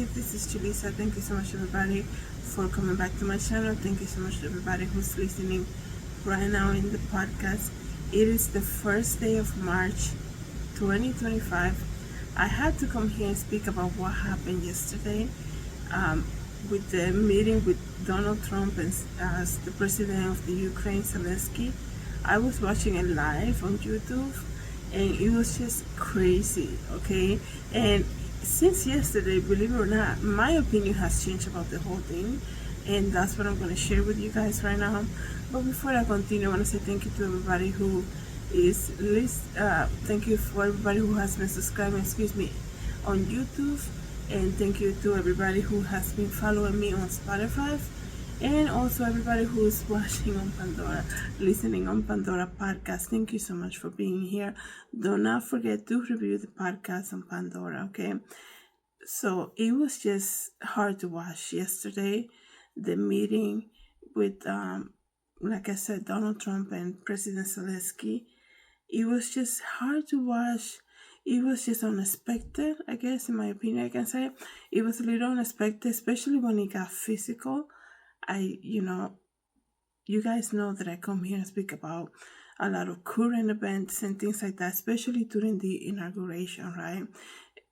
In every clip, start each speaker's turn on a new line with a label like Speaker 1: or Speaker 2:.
Speaker 1: everybody, this is Julissa. Thank you so much everybody for coming back to my channel. Thank you so much to everybody who's listening right now in the podcast. It is the first day of March 2025. I had to come here and speak about what happened yesterday with the meeting with Donald Trump and as the president of the Ukraine, Zelensky. I was watching it live on YouTube and it was just crazy, okay? And since yesterday, believe it or not, my opinion has changed about the whole thing, and that's what I'm going to share with you guys right now. But before I continue, I want to say thank you to everybody who is thank you for everybody who has been subscribing, on YouTube, and thank you to everybody who has been following me on Spotify, and also everybody who is watching on Pandora, listening on Pandora podcast. Thank you so much for being here. Do not forget to review the podcast on Pandora, okay? So it was just hard to watch yesterday, the meeting with like I said, Donald Trump and President Zelensky. It was just hard to watch. It was just unexpected, I guess, in my opinion, I can say. It was a little unexpected, especially when it got physical. You guys know that I come here and speak about a lot of current events and things like that, especially during the inauguration, right?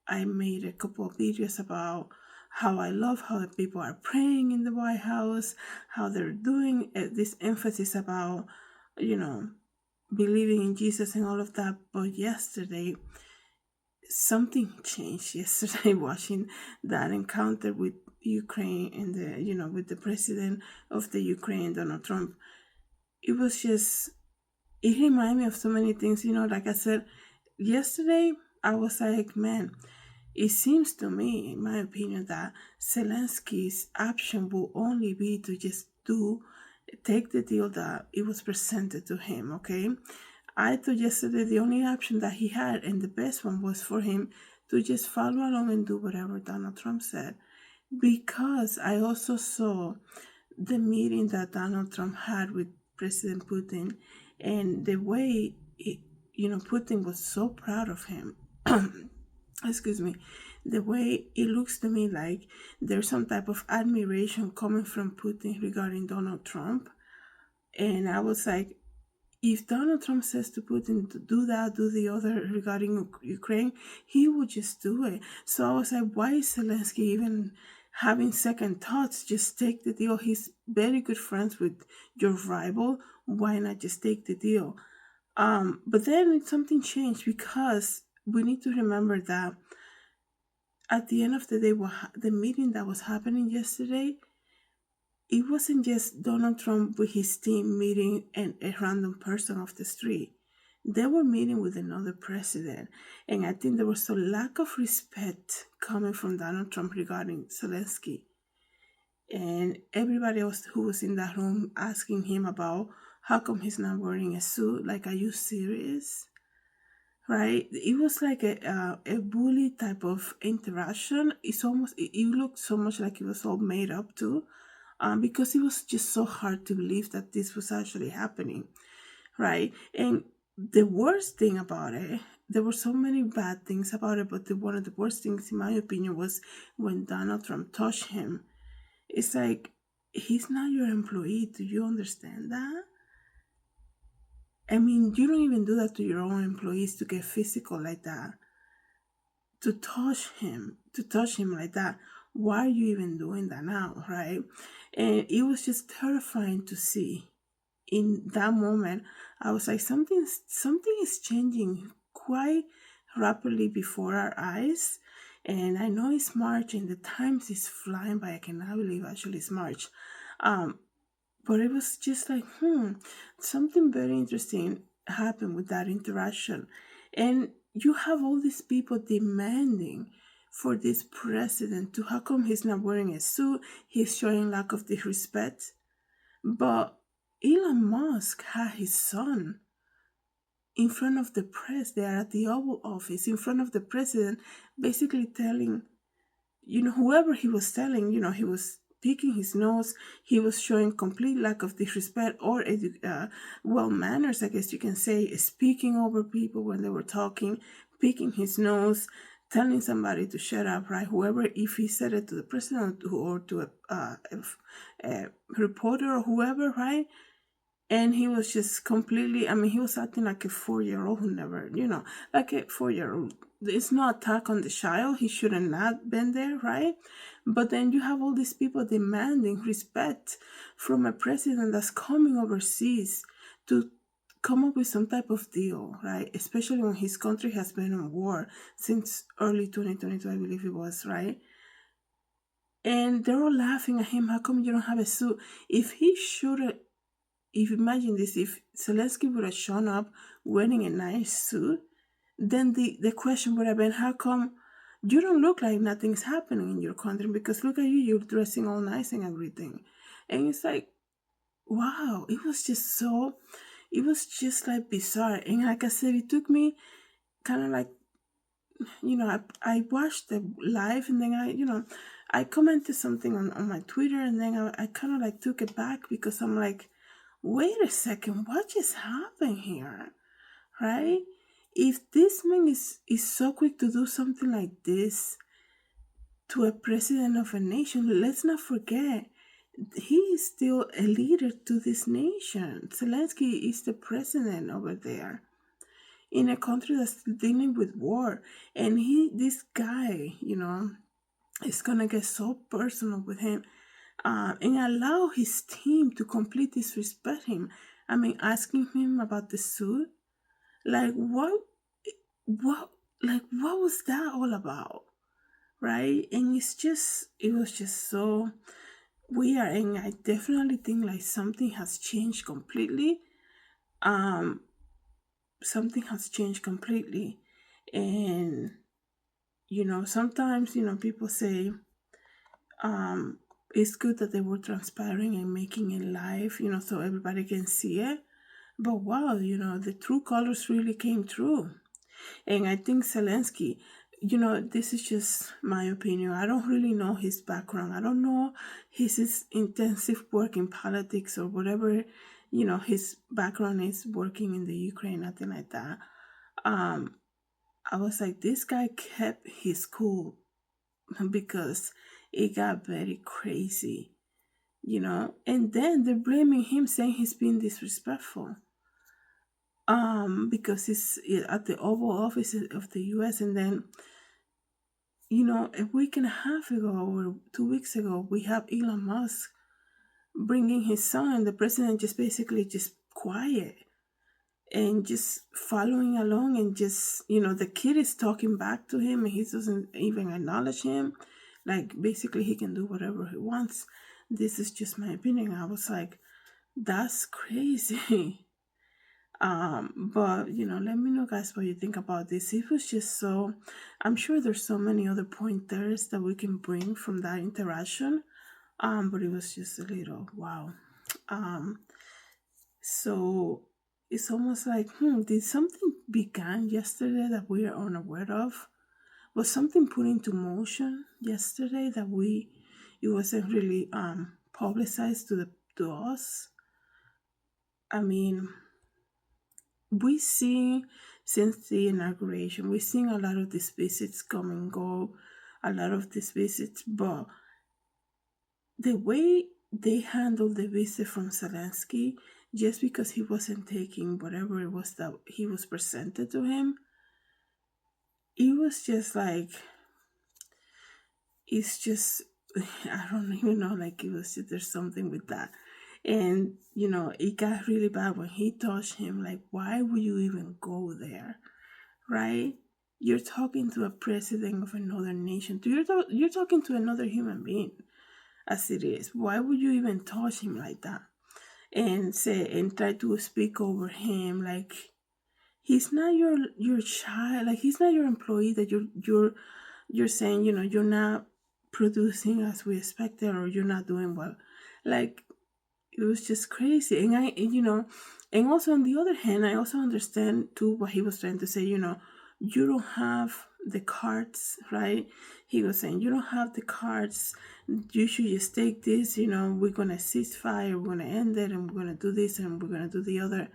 Speaker 1: I made a couple of videos about how I love how the people are praying in the White House, how they're doing this emphasis about, believing in Jesus and all of that. But yesterday, something changed yesterday watching that encounter with Ukraine and with the president of the Ukraine, Donald Trump. It reminded me of so many things, like I said yesterday. I was like, man, it seems to me, in my opinion, that Zelensky's option will only be to just take the deal that it was presented to him, okay? I thought yesterday the only option that he had and the best one was for him to just follow along and do whatever Donald Trump said. Because I also saw the meeting that Donald Trump had with President Putin and the way, Putin was so proud of him. Excuse me. The way it looks to me like there's some type of admiration coming from Putin regarding Donald Trump. And I was like, if Donald Trump says to Putin to do that, do the other regarding Ukraine, he would just do it. So I was like, why is Zelensky even having second thoughts? Just take the deal. He's very good friends with your rival. Why not just take the deal? But then something changed, because we need to remember that at the end of the day, the meeting that was happening yesterday, it wasn't just Donald Trump with his team meeting and a random person off the street. They were meeting with another president. And I think there was a lack of respect coming from Donald Trump regarding Zelensky. And everybody else who was in that room asking him about how come he's not wearing a suit. Like, are you serious? Right? It was like a bully type of interaction. It looked so much like it was all made up too. Because it was just so hard to believe that this was actually happening, right? And the worst thing about it, there were so many bad things about it, but one of the worst things, in my opinion, was when Donald Trump touched him. It's like, he's not your employee. Do you understand that? I mean, you don't even do that to your own employees, to get physical like that. To touch him like that. Why are you even doing that now, right? And it was just terrifying to see. In that moment, I was like, something is changing quite rapidly before our eyes. And I know it's March and the times is flying by. I cannot believe actually it's March. But it was just like, something very interesting happened with that interaction. And you have all these people demanding for this president to, how come he's not wearing a suit? He's showing lack of disrespect. But Elon Musk had his son in front of the press. They are at the Oval Office in front of the president, basically telling, whoever he was telling, he was picking his nose. He was showing complete lack of disrespect or manners, I guess you can say, speaking over people when they were talking, picking his nose, telling somebody to shut up, right? Whoever, if he said it to the president or to a reporter or whoever, right? And he was just completely, I mean, he was acting like a 4-year-old who never, like a 4-year-old. It's no attack on the child. He should have not been there, right? But then you have all these people demanding respect from a president that's coming overseas to come up with some type of deal, right? Especially when his country has been in war since early 2022, I believe it was, right? And they're all laughing at him. How come you don't have a suit? If he should have, if imagine this, if Zelensky would have shown up wearing a nice suit, then the question would have been, how come you don't look like nothing's happening in your country? Because look at you, you're dressing all nice and everything. And it's like, wow, it was just like bizarre. And like I said, it took me kind of like, I watched the live and then I commented something on my Twitter and then I kind of like took it back because I'm like, wait a second, what just happened here? Right? If this man is so quick to do something like this to a president of a nation, let's not forget he is still a leader to this nation. Zelensky is the president over there in a country that's dealing with war. And this guy, is gonna get so personal with him and allow his team to completely disrespect him. I mean, asking him about the suit, like what, like what was that all about, right? And it was just so weird, and I definitely think like something has changed completely. Um, something has changed completely, and sometimes people say it's good that they were transparent and making it live, so everybody can see it. But wow, the true colors really came through. And I think Zelensky, this is just my opinion. I don't really know his background. I don't know his intensive work in politics or whatever, his background is working in the Ukraine, nothing like that. Um, I was like, this guy kept his cool because it got very crazy, and then they're blaming him saying he's being disrespectful because he's at the Oval Office of the US. And then a week and a half ago or 2 weeks ago we have Elon Musk bringing his son, and the president just basically just quiet and just following along, and just the kid is talking back to him and he doesn't even acknowledge him, like basically he can do whatever he wants. This is just my opinion. I was like, that's crazy. But let me know, guys, what you think about this. It was just so, I'm sure there's so many other pointers that we can bring from that interaction. But it was just a little wow. So it's almost like, did something begin yesterday that we are unaware of? Was something put into motion yesterday that it wasn't really publicized to us? I mean, we see since the inauguration, we've seen a lot of these visits come and go, a lot of these visits, but the way they handled the visit from Zelensky, just because he wasn't taking whatever it was that he was presented to him, it was just like, it's just, I don't even know, like it was just, there's something with that. And, it got really bad when he touched him. Like, why would you even go there? Right? You're talking to a president of another nation. You're talking to another human being, as it is. Why would you even touch him like that? And try to speak over him like he's not your child, like he's not your employee that you're saying, you're not producing as we expected, or you're not doing well. Like, it was just crazy. And and also on the other hand, I also understand too what he was trying to say. You don't have the cards, right? He was saying, you don't have the cards. You should just take this. We're gonna cease fire. We're gonna end it, and we're gonna do this, and we're gonna do the other.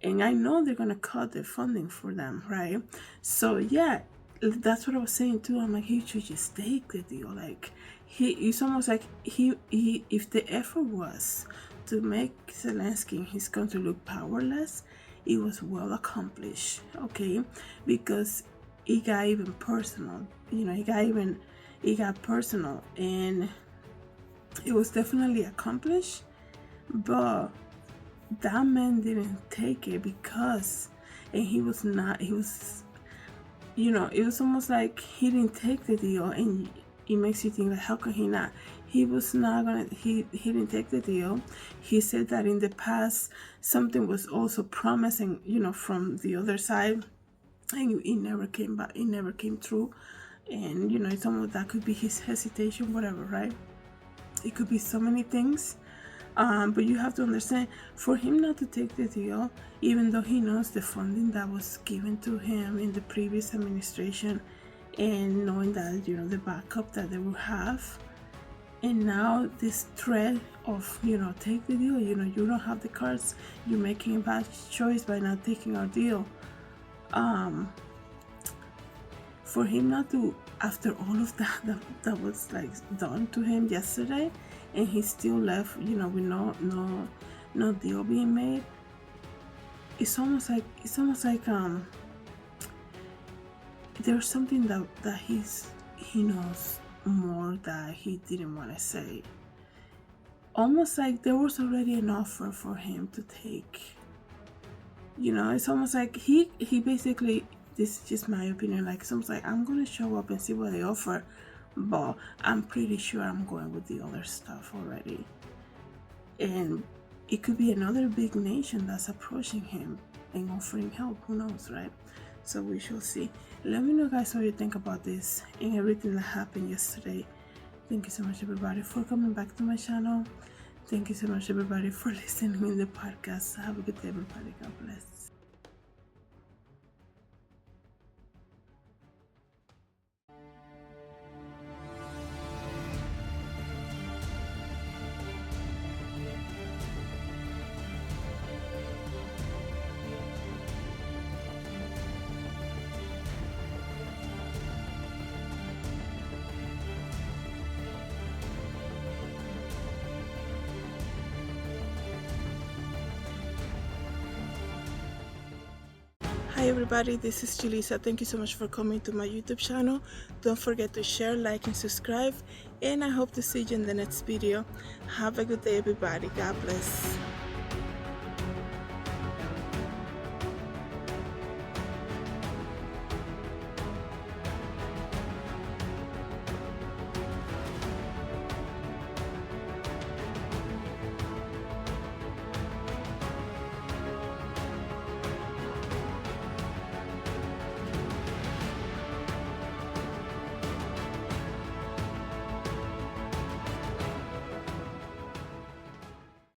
Speaker 1: And I know they're gonna cut the funding for them, right? So yeah, that's what I was saying too. I'm like, he should just take the deal. Like, it's almost like he if the effort was to make Zelensky and his country look powerless, it was well accomplished. Okay, because it got even personal. You know, it got personal, and it was definitely accomplished. But that man didn't take it because, and he was not. He was, you know, it was almost like he didn't take the deal, and it makes you think like, how could he not? He was not gonna. He didn't take the deal. He said that in the past something was also promising, you know, from the other side, and it never came back. It never came true, and you know, some of that could be his hesitation, whatever, right? It could be so many things. But you have to understand, for him not to take the deal, even though he knows the funding that was given to him in the previous administration, and knowing that, you know, the backup that they will have, and now this threat of, you know, take the deal, you know, you don't have the cards, you're making a bad choice by not taking our deal. For him not to, after all of that was like done to him yesterday, and he still left, you know, with no deal being made, it's almost like there's something that he knows more that he didn't want to say. Almost like there was already an offer for him to take. You know, it's almost like he basically, this is just my opinion, like it's almost like, I'm gonna show up and see what they offer, but I'm pretty sure I'm going with the other stuff already. And it could be another big nation that's approaching him and offering help. Who knows, right? So we shall see. Let me know, guys, what you think about this and everything that happened yesterday. Thank you so much, everybody, for coming back to my channel. Thank you so much, everybody, for listening in the podcast. Have a good day, everybody. God bless. Hi everybody, this is Julissa. Thank you so much for coming to my YouTube channel. Don't forget to share, like, and subscribe. And I hope to see you in the next video. Have a good day, everybody. God bless.